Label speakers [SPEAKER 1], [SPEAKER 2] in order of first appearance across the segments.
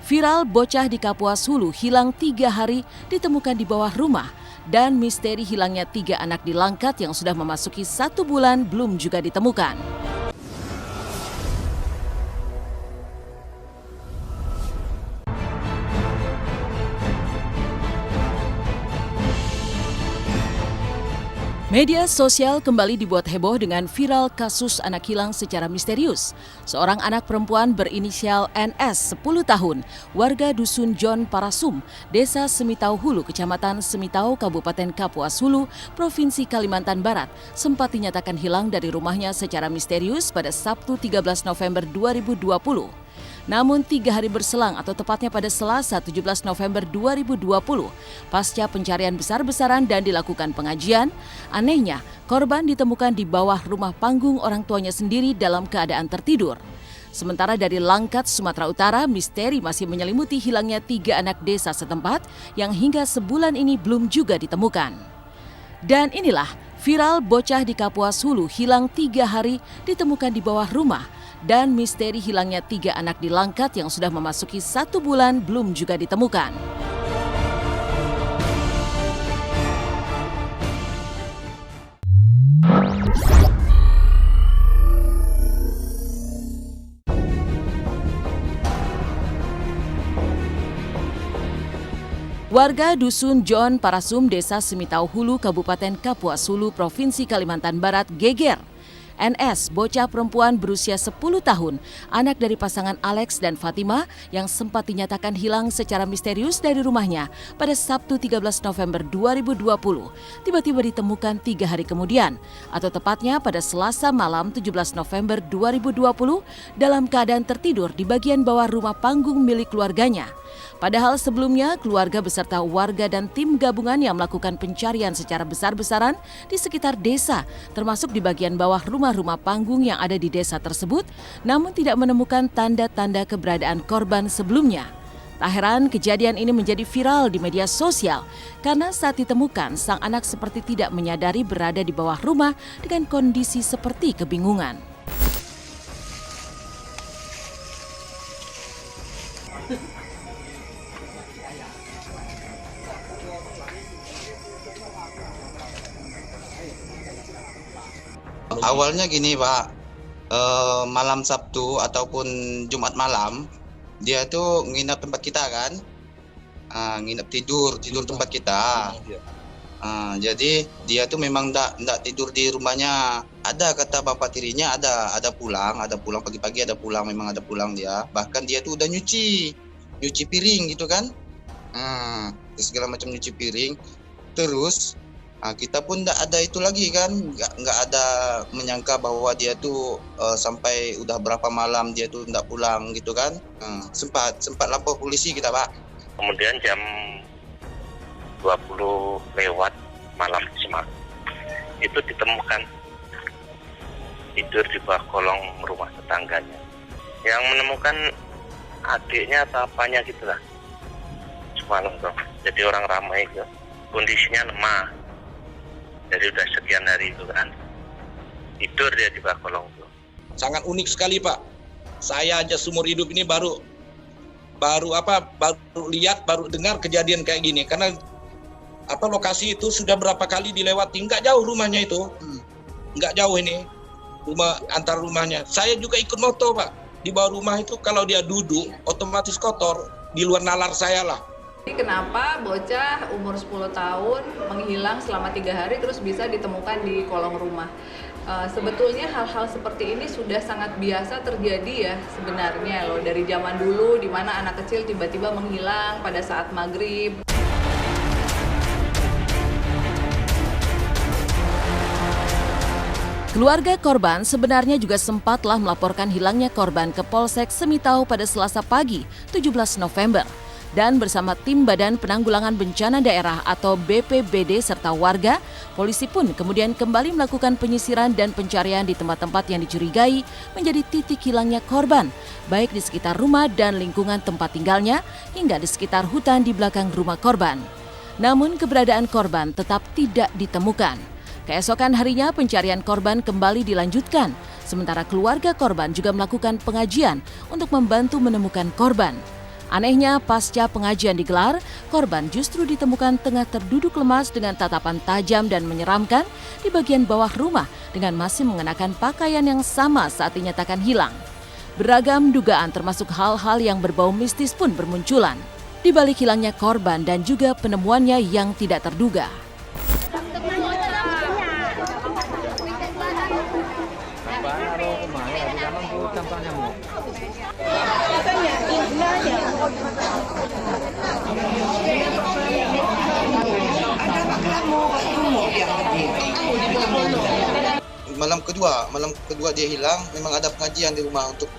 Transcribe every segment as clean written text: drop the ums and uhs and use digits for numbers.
[SPEAKER 1] Viral bocah di Kapuas Hulu hilang 3 hari ditemukan di bawah rumah dan misteri hilangnya 3 anak di Langkat yang sudah memasuki 1 bulan belum juga ditemukan. Media sosial kembali dibuat heboh dengan viral kasus anak hilang secara misterius. Seorang anak perempuan berinisial NS 10 tahun, warga Dusun Jon Parasum, Desa Semitau Hulu, Kecamatan Semitau, Kabupaten Kapuas Hulu, Provinsi Kalimantan Barat, sempat dinyatakan hilang dari rumahnya secara misterius pada Sabtu 13 November 2020. Namun 3 hari berselang atau tepatnya pada Selasa 17 November 2020, pasca pencarian besar-besaran dan dilakukan pengajian, anehnya korban ditemukan di bawah rumah panggung orang tuanya sendiri dalam keadaan tertidur. Sementara dari Langkat, Sumatera Utara, misteri masih menyelimuti hilangnya 3 anak desa setempat yang hingga sebulan ini belum juga ditemukan. Dan inilah viral bocah di Kapuas Hulu hilang 3 hari ditemukan di bawah rumah dan misteri hilangnya 3 anak di Langkat yang sudah memasuki 1 bulan belum juga ditemukan. Warga Dusun Jon Parasum, Desa Semitau Hulu, Kabupaten Kapuas Hulu, Provinsi Kalimantan Barat geger. NS, bocah perempuan berusia 10 tahun, anak dari pasangan Alex dan Fatima yang sempat dinyatakan hilang secara misterius dari rumahnya pada Sabtu 13 November 2020, tiba-tiba ditemukan 3 hari kemudian, atau tepatnya pada Selasa malam 17 November 2020 dalam keadaan tertidur di bagian bawah rumah panggung milik keluarganya. Padahal sebelumnya keluarga beserta warga dan tim gabungan yang melakukan pencarian secara besar-besaran di sekitar desa, termasuk di bagian bawah rumah-rumah panggung yang ada di desa tersebut, namun tidak menemukan tanda-tanda keberadaan korban sebelumnya. Tak heran kejadian ini menjadi viral di media sosial karena saat ditemukan sang anak seperti tidak menyadari berada di bawah rumah dengan kondisi seperti kebingungan.
[SPEAKER 2] Awalnya gini Pak, malam Sabtu ataupun Jumat malam, dia tuh nginap tempat kita kan, nginap tidur tempat kita. Jadi dia tuh memang ndak tidur di rumahnya. Ada kata bapak tirinya ada pulang pagi-pagi, memang ada pulang dia. Bahkan dia tuh udah nyuci piring gitu kan, segala macam nyuci piring. Terus kita pun nggak ada itu lagi kan, nggak ada menyangka bahwa dia tuh sampai udah berapa malam dia tuh nggak pulang gitu kan. Sempat lapor polisi kita Pak.
[SPEAKER 3] Kemudian jam 20 lewat malam itu ditemukan tidur di bawah kolong rumah tetangganya. Yang menemukan adiknya atau apanya gitu lah. Semalam tuh. Jadi orang ramai gitu. Kondisinya lemah. Jadi udah sekian hari itu kan, tidur dia di bawah kolong itu.
[SPEAKER 4] Sangat unik sekali Pak. Saya aja seumur hidup ini baru lihat, baru dengar kejadian kayak gini. Karena lokasi itu sudah berapa kali dilewati, nggak jauh rumahnya itu, nggak jauh ini antar rumahnya. Saya juga ikut moto Pak. Di bawah rumah itu kalau dia duduk otomatis kotor, di luar nalar saya lah.
[SPEAKER 5] Kenapa bocah umur 10 tahun menghilang selama 3 hari terus bisa ditemukan di kolong rumah? Sebetulnya hal-hal seperti ini sudah sangat biasa terjadi ya sebenarnya loh, dari zaman dulu di mana anak kecil tiba-tiba menghilang pada saat maghrib.
[SPEAKER 1] Keluarga korban sebenarnya juga sempatlah melaporkan hilangnya korban ke Polsek Semitau pada Selasa pagi 17 November. Dan bersama tim Badan Penanggulangan Bencana Daerah atau BPBD serta warga, polisi pun kemudian kembali melakukan penyisiran dan pencarian di tempat-tempat yang dicurigai menjadi titik hilangnya korban, baik di sekitar rumah dan lingkungan tempat tinggalnya, hingga di sekitar hutan di belakang rumah korban. Namun keberadaan korban tetap tidak ditemukan. Keesokan harinya pencarian korban kembali dilanjutkan, sementara keluarga korban juga melakukan pengajian untuk membantu menemukan korban. Anehnya, pasca pengajian digelar, korban justru ditemukan tengah terduduk lemas dengan tatapan tajam dan menyeramkan di bagian bawah rumah dengan masih mengenakan pakaian yang sama saat dinyatakan hilang. Beragam dugaan termasuk hal-hal yang berbau mistis pun bermunculan di balik hilangnya korban dan juga penemuannya yang tidak terduga.
[SPEAKER 2] Malam kedua dia hilang, memang ada pengajian di rumah untuk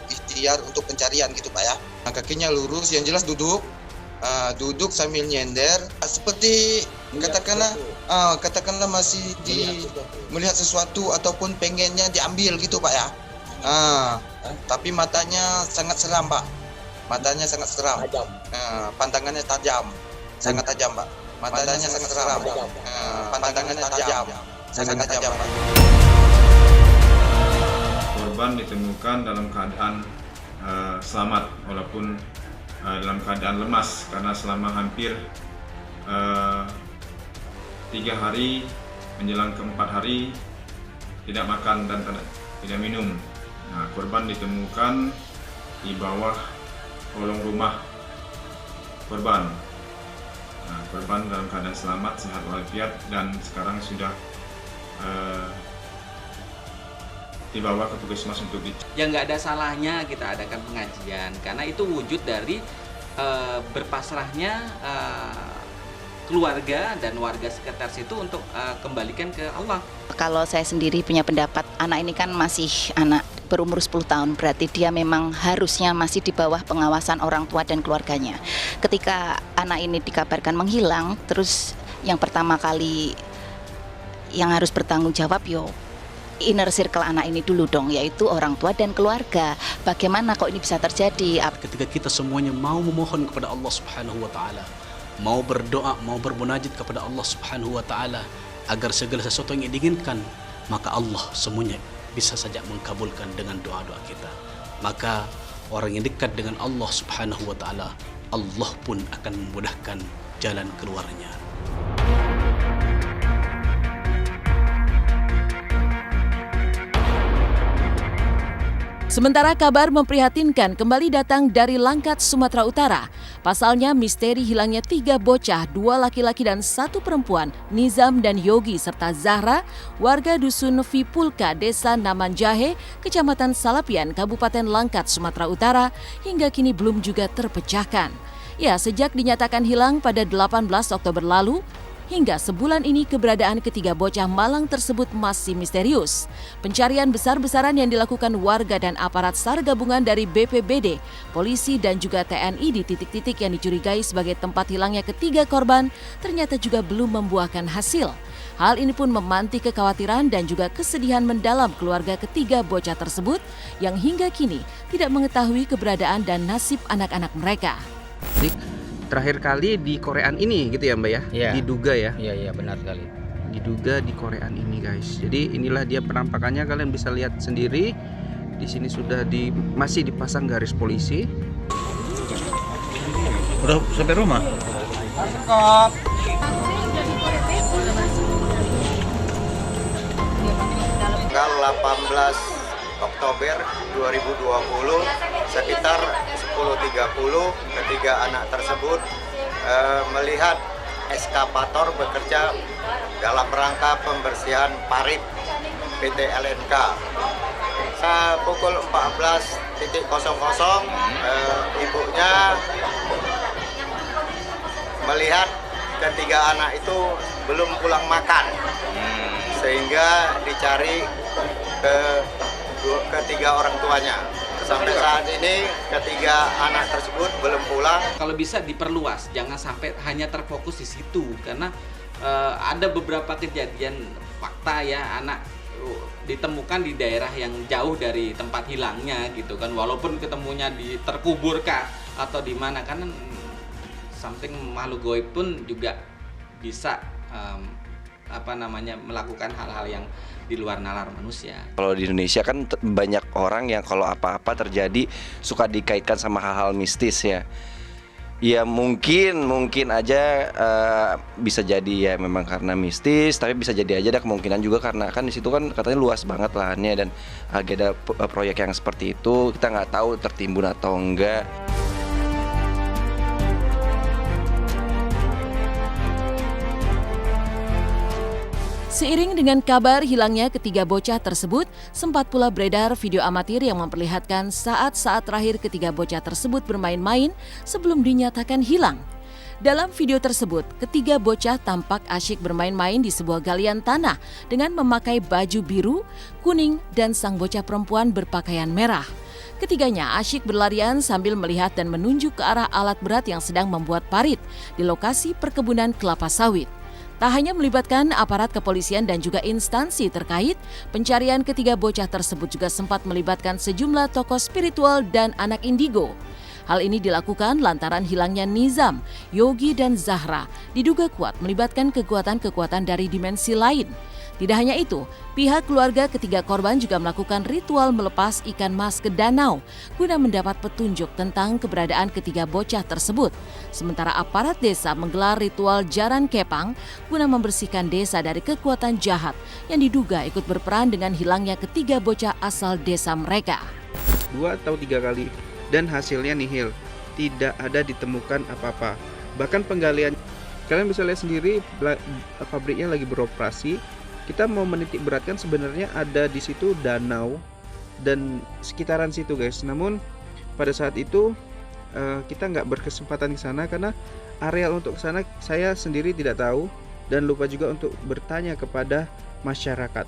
[SPEAKER 2] ikhtiar untuk pencarian gitu Pak ya. Nah, kakinya lurus, yang jelas duduk sambil nyender, seperti katakanlah masih melihat sesuatu ataupun pengennya diambil gitu Pak ya. Tapi matanya sangat seram Pak, pandangannya tajam, sangat tajam Pak, matanya sangat seram, pandangannya tajam, sangat tajam Pak.
[SPEAKER 6] Korban ditemukan dalam keadaan selamat walaupun dalam keadaan lemas karena selama hampir 3 hari menjelang ke 4 hari tidak makan dan tidak minum. Nah, korban ditemukan di bawah kolong rumah korban. Nah, korban dalam keadaan selamat, sehat walafiat dan sekarang sudah dibawa ke Puskesmas untuk
[SPEAKER 7] Ya nggak ada salahnya kita adakan pengajian karena itu wujud dari berpasrahnya keluarga dan warga sekitar situ untuk kembalikan ke Allah.
[SPEAKER 8] Kalau saya sendiri punya pendapat, anak ini kan masih anak berumur 10 tahun, berarti dia memang harusnya masih di bawah pengawasan orang tua dan keluarganya. Ketika anak ini dikabarkan menghilang, terus yang pertama kali yang harus bertanggung jawab inner circle anak ini dulu dong, yaitu orang tua dan keluarga. Bagaimana kok ini bisa terjadi?
[SPEAKER 9] Ketika kita semuanya mau memohon kepada Allah Subhanahu wa taala, mau berdoa, mau bermunajat kepada Allah Subhanahu wa taala agar segala sesuatu yang diinginkan, maka Allah semuanya bisa saja mengkabulkan dengan doa-doa kita. Maka orang yang dekat dengan Allah Subhanahu wa taala, Allah pun akan memudahkan jalan keluarnya.
[SPEAKER 1] Sementara kabar memprihatinkan kembali datang dari Langkat, Sumatera Utara. Pasalnya misteri hilangnya 3 bocah, 2 laki-laki dan 1 perempuan, Nizam dan Yogi serta Zahra, warga dusun Vipulka, Desa Namanjahe, Kecamatan Salapian, Kabupaten Langkat, Sumatera Utara, hingga kini belum juga terpecahkan. Ya, sejak dinyatakan hilang pada 18 Oktober lalu, hingga sebulan ini keberadaan ketiga bocah malang tersebut masih misterius. Pencarian besar-besaran yang dilakukan warga dan aparat SAR gabungan dari BPBD, polisi dan juga TNI di titik-titik yang dicurigai sebagai tempat hilangnya ketiga korban ternyata juga belum membuahkan hasil. Hal ini pun memantik kekhawatiran dan juga kesedihan mendalam keluarga ketiga bocah tersebut yang hingga kini tidak mengetahui keberadaan dan nasib anak-anak mereka.
[SPEAKER 10] Terakhir kali di Koreaan ini gitu ya Mbak ya?
[SPEAKER 11] Iya.
[SPEAKER 10] Diduga ya?
[SPEAKER 11] Iya benar sekali.
[SPEAKER 10] Diduga di Koreaan ini guys. Jadi inilah dia penampakannya, kalian bisa lihat sendiri. Di sini sudah masih dipasang garis polisi.
[SPEAKER 11] Udah sampai rumah?
[SPEAKER 12] Tanggal 18 Oktober 2020 sekitar 10.30 ketiga anak tersebut melihat eskapator bekerja dalam rangka pembersihan parit PT LNK. Pukul 14.00 ibunya melihat ketiga anak itu belum pulang makan sehingga dicari ke ketiga orang tuanya. Sampai saat ini ketiga anak tersebut belum pulang.
[SPEAKER 7] Kalau bisa diperluas, jangan sampai hanya terfokus di situ karena ada beberapa kejadian fakta ya anak ditemukan di daerah yang jauh dari tempat hilangnya gitu kan, walaupun ketemunya terkubur kah atau di mana kan something makhluk gaib pun juga bisa melakukan hal-hal yang di luar nalar manusia.
[SPEAKER 13] Kalau di Indonesia kan banyak orang yang kalau apa-apa terjadi suka dikaitkan sama hal-hal mistis ya. Ya mungkin aja bisa jadi ya memang karena mistis, tapi bisa jadi aja ada kemungkinan juga karena kan di situ kan katanya luas banget lahannya dan agenda proyek yang seperti itu kita nggak tahu tertimbun atau enggak.
[SPEAKER 1] Seiring dengan kabar hilangnya ketiga bocah tersebut, sempat pula beredar video amatir yang memperlihatkan saat-saat terakhir ketiga bocah tersebut bermain-main sebelum dinyatakan hilang. Dalam video tersebut, ketiga bocah tampak asyik bermain-main di sebuah galian tanah dengan memakai baju biru, kuning, dan sang bocah perempuan berpakaian merah. Ketiganya asyik berlarian sambil melihat dan menunjuk ke arah alat berat yang sedang membuat parit di lokasi perkebunan kelapa sawit. Tak hanya melibatkan aparat kepolisian dan juga instansi terkait, pencarian ketiga bocah tersebut juga sempat melibatkan sejumlah tokoh spiritual dan anak indigo. Hal ini dilakukan lantaran hilangnya Nizam, Yogi, dan Zahra diduga kuat melibatkan kekuatan-kekuatan dari dimensi lain. Tidak hanya itu, pihak keluarga ketiga korban juga melakukan ritual melepas ikan mas ke danau guna mendapat petunjuk tentang keberadaan ketiga bocah tersebut. Sementara aparat desa menggelar ritual jaran kepang guna membersihkan desa dari kekuatan jahat yang diduga ikut berperan dengan hilangnya ketiga bocah asal desa mereka.
[SPEAKER 10] 2 atau 3 kali dan hasilnya nihil, tidak ada ditemukan apa-apa. Bahkan penggalian, kalian bisa lihat sendiri pabriknya lagi beroperasi. Kita mau menitik beratkan sebenarnya ada di situ danau dan sekitaran situ guys. Namun pada saat itu kita nggak berkesempatan ke sana karena areal untuk ke sana saya sendiri tidak tahu dan lupa juga untuk bertanya kepada masyarakat.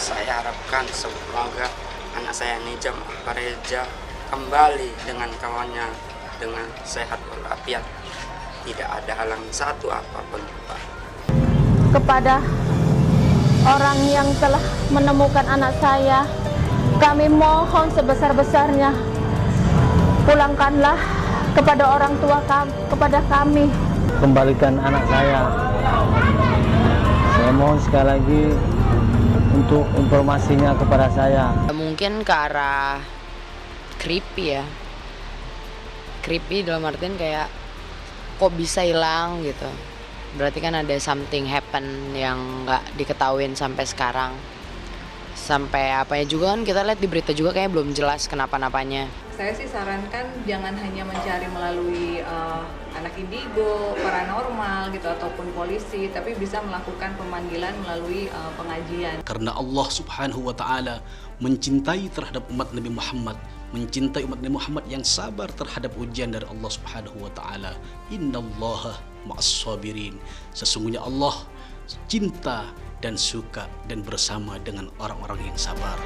[SPEAKER 14] Saya harapkan semoga anak saya Nizam Pareja kembali dengan kawannya dengan sehat walafiat, tidak ada halang satu apapun, Pak.
[SPEAKER 15] Kepada orang yang telah menemukan anak saya, kami mohon sebesar-besarnya pulangkanlah kepada orang tua kepada kami.
[SPEAKER 11] Kembalikan anak saya. Saya mohon sekali lagi untuk informasinya kepada saya.
[SPEAKER 16] Mungkin ke arah creepy ya. Creepy dalam artian kayak kok bisa hilang gitu. Berarti kan ada something happen yang nggak diketahuin sampai sekarang. Sampai apanya juga kan kita lihat di berita juga kayaknya belum jelas kenapa-napanya.
[SPEAKER 5] Saya sih sarankan jangan hanya mencari melalui anak indigo, paranormal gitu ataupun polisi, tapi bisa melakukan pemanggilan melalui pengajian.
[SPEAKER 9] Karena Allah Subhanahu wa taala mencintai terhadap umat Nabi Muhammad, mencintai umat Nabi Muhammad yang sabar terhadap ujian dari Allah Subhanahu wa taala. Innallaha ma'as-sabirin. Sesungguhnya Allah cinta dan suka dan bersama dengan orang-orang yang sabar.